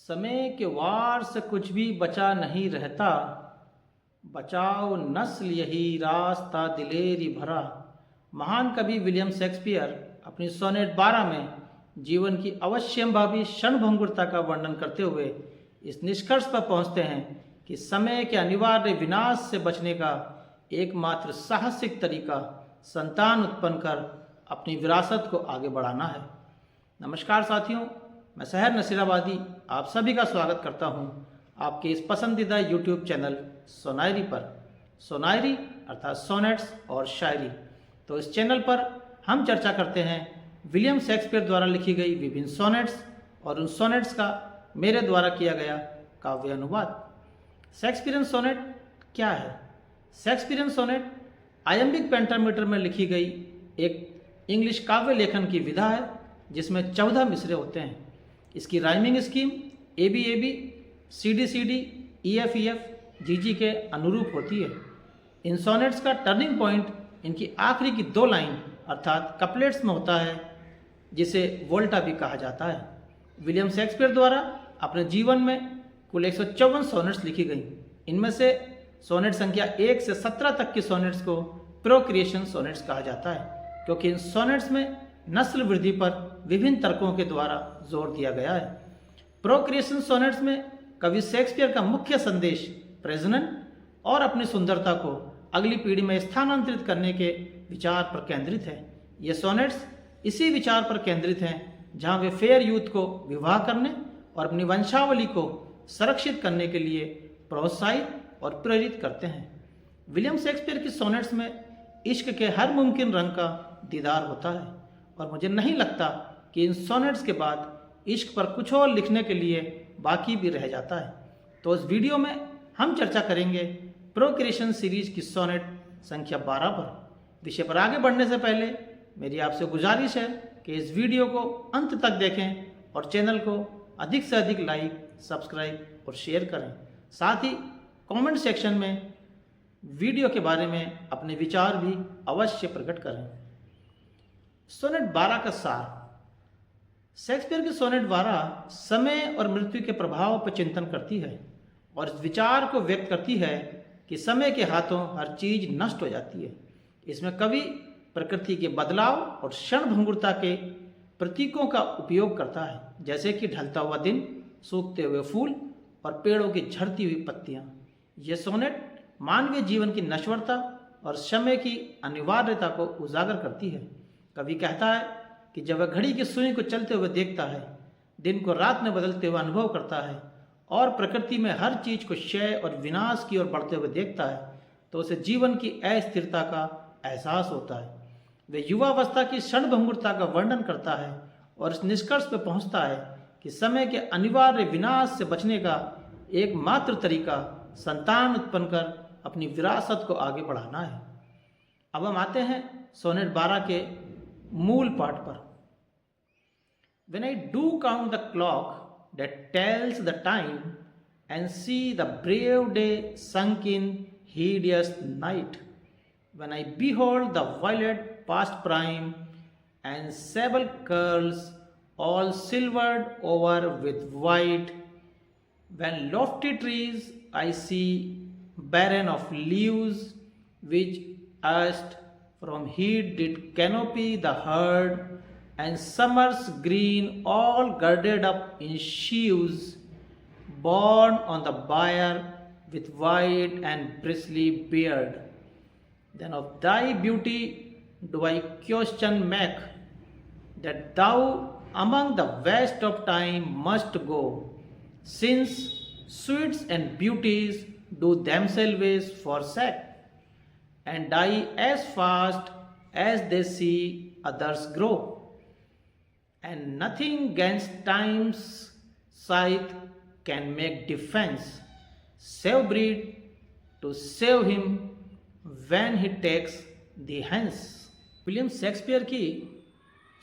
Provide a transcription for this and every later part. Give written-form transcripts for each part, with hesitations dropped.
समय के वार से कुछ भी बचा नहीं रहता, बचाओ नस्ल यही रास्ता दिलेरी भरा। महान कवि विलियम शेक्सपियर अपनी सोनेट 12 में जीवन की अवश्यंभावी क्षणभंगुरता का वर्णन करते हुए इस निष्कर्ष पर पहुंचते हैं कि समय के अनिवार्य विनाश से बचने का एकमात्र साहसिक तरीका संतान उत्पन्न कर अपनी विरासत को आगे बढ़ाना है। नमस्कार साथियों, मैं शहर नसीराबादी आप सभी का स्वागत करता हूं आपके इस पसंदीदा YouTube चैनल सोनायरी पर। सोनायरी अर्थात सोनेट्स और शायरी। तो इस चैनल पर हम चर्चा करते हैं विलियम शेक्सपियर द्वारा लिखी गई विभिन्न सोनेट्स और उन सोनेट्स का मेरे द्वारा किया गया काव्य अनुवाद। शेक्सपियरियन सोनेट क्या है? शेक्सपियरियन सोनेट आयम्बिक पेंटामीटर में लिखी गई एक इंग्लिश काव्य लेखन की विधा है जिसमें 14 मिसरे होते हैं। इसकी rhyming scheme ABAB, CD EFEF GG के अनुरूप होती है। इन सोनेट्स का टर्निंग पॉइंट इनकी आखिरी की 2 लाइन अर्थात कपलेट्स में होता है, जिसे वोल्टा भी कहा जाता है। विलियम शेक्सपियर द्वारा अपने जीवन में कुल 154 सोनेट्स लिखी गई। इनमें से सोनेट संख्या 1 से 17 तक की सोनेट्स को प्रोक्रिएशन सोनेट्स कहा जाता है, क्योंकि इन सोनेट्स में नस्ल वृद्धि पर विभिन्न तर्कों के द्वारा जोर दिया गया है। प्रोक्रिएशन सोनेट्स में कवि शेक्सपियर का मुख्य संदेश प्रजनन और अपनी सुंदरता को अगली पीढ़ी में स्थानांतरित करने के विचार पर केंद्रित है। ये सोनेट्स इसी विचार पर केंद्रित हैं जहां वे फेयर यूथ को विवाह करने और अपनी वंशावली को संरक्षित करने के लिए प्रोत्साहित और प्रेरित करते हैं। विलियम शेक्सपियर की सोनेट्स में इश्क के हर मुमकिन रंग का दीदार होता है और मुझे नहीं लगता कि इन सोनेट्स के बाद इश्क पर कुछ और लिखने के लिए बाकी भी रह जाता है। तो इस वीडियो में हम चर्चा करेंगे प्रोक्रिएशन सीरीज की सोनेट संख्या 12 पर। विषय पर आगे बढ़ने से पहले मेरी आपसे गुजारिश है कि इस वीडियो को अंत तक देखें और चैनल को अधिक से अधिक लाइक, सब्सक्राइब और शेयर करें। साथ ही कमेंट सेक्शन में वीडियो के बारे में अपने विचार भी अवश्य प्रकट करें। सोनेट 12 का सार। शेक्सपियर की सोनेट 12 समय और मृत्यु के प्रभाव पर चिंतन करती है और इस विचार को व्यक्त करती है कि समय के हाथों हर चीज नष्ट हो जाती है। इसमें कवि प्रकृति के बदलाव और क्षणभंगुरता के प्रतीकों का उपयोग करता है, जैसे कि ढलता हुआ दिन, सूखते हुए फूल और पेड़ों की झड़ती हुई पत्तियां। यह सोनेट मानवीय जीवन की नश्वरता और समय की अनिवार्यता को उजागर करती है। कवि कहता है कि जब वह घड़ी की सुई को चलते हुए देखता है, दिन को रात में बदलते हुए अनुभव करता है और प्रकृति में हर चीज को क्षय और विनाश की ओर बढ़ते हुए देखता है, तो उसे जीवन की अस्थिरता का एहसास होता है। वह युवावस्था की क्षणभंगुरता का वर्णन करता है और इस निष्कर्ष पर पहुंचता है कि समय के अनिवार्य विनाश से बचने का एकमात्र तरीका संतान उत्पन्न कर अपनी विरासत को आगे बढ़ाना है। अब हम आते हैं सोनेट 12 के मूल पाठ पर। When I do count the clock that tells the time and see the brave day sunk in hideous night, when I behold the violet past prime and sable curls all silvered over with white, when lofty trees I see barren of leaves, which erst from heat did canopy the herd, and summer's green all girded up in sheaves, borne on the bier with white and bristly beard. Then of thy beauty do I question make, that thou among the waste of time must go, since sweets and beauties do themselves forsake, and die as fast as they see others grow. And nothing against time's scythe can make defense, save breed to save him when he takes the hence. William Shakespeare की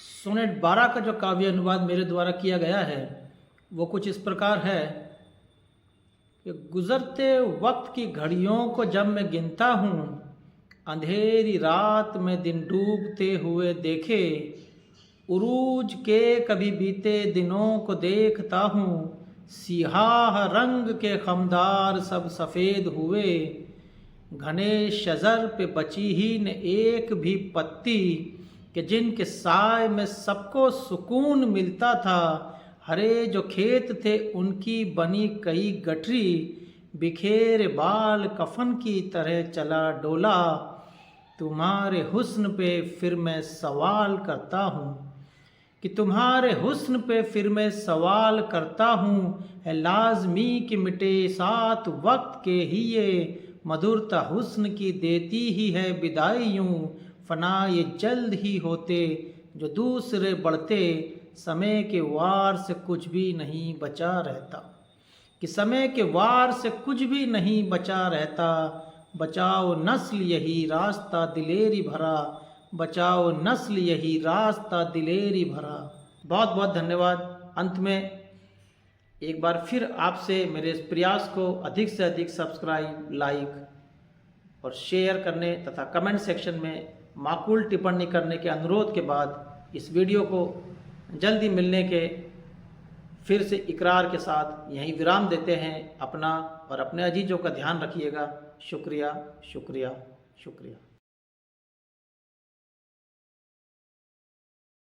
sonnet 12 का जो काव्य अनुवाद मेरे द्वारा किया गया है वो कुछ इस प्रकार है कि गुजरते वक्त की घड़ियों को जब मैं गिनता हूँ, अंधेरी रात में दिन डूबते हुए देखे, उरूज के कभी बीते दिनों को देखता हूँ, सियाह रंग के खमदार सब सफ़ेद हुए, घने शजर पे बची ही न एक भी पत्ती, कि जिनके साय में सबको सुकून मिलता था। हरे जो खेत थे उनकी बनी कई गठरी, बिखेरे बाल कफन की तरह चला डोला। तुम्हारे हुस्न पे फिर मैं सवाल करता हूँ, कि तुम्हारे हुस्न पे फिर मैं सवाल करता हूँ, है लाजमी कि मिटे साथ वक्त के ही ये, मधुरता हुस्न की देती ही है विदाई यूं। फना ये जल्द ही होते जो दूसरे बढ़ते, समय के वार से कुछ भी नहीं बचा रहता, कि समय के वार से कुछ भी नहीं बचा रहता। बचाओ नस्ल यही रास्ता दिलेरी भरा, बचाओ नस्ल यही रास्ता दिलेरी भरा। बहुत बहुत धन्यवाद। अंत में एक बार फिर आपसे मेरे इस प्रयास को अधिक से अधिक सब्सक्राइब, लाइक और शेयर करने तथा कमेंट सेक्शन में माकूल टिप्पणी करने के अनुरोध के बाद इस वीडियो को जल्दी मिलने के फिर से इकरार के साथ यहीं विराम देते हैं। अपना और अपने अजीजों का ध्यान रखिएगा। शुक्रिया, शुक्रिया, शुक्रिया।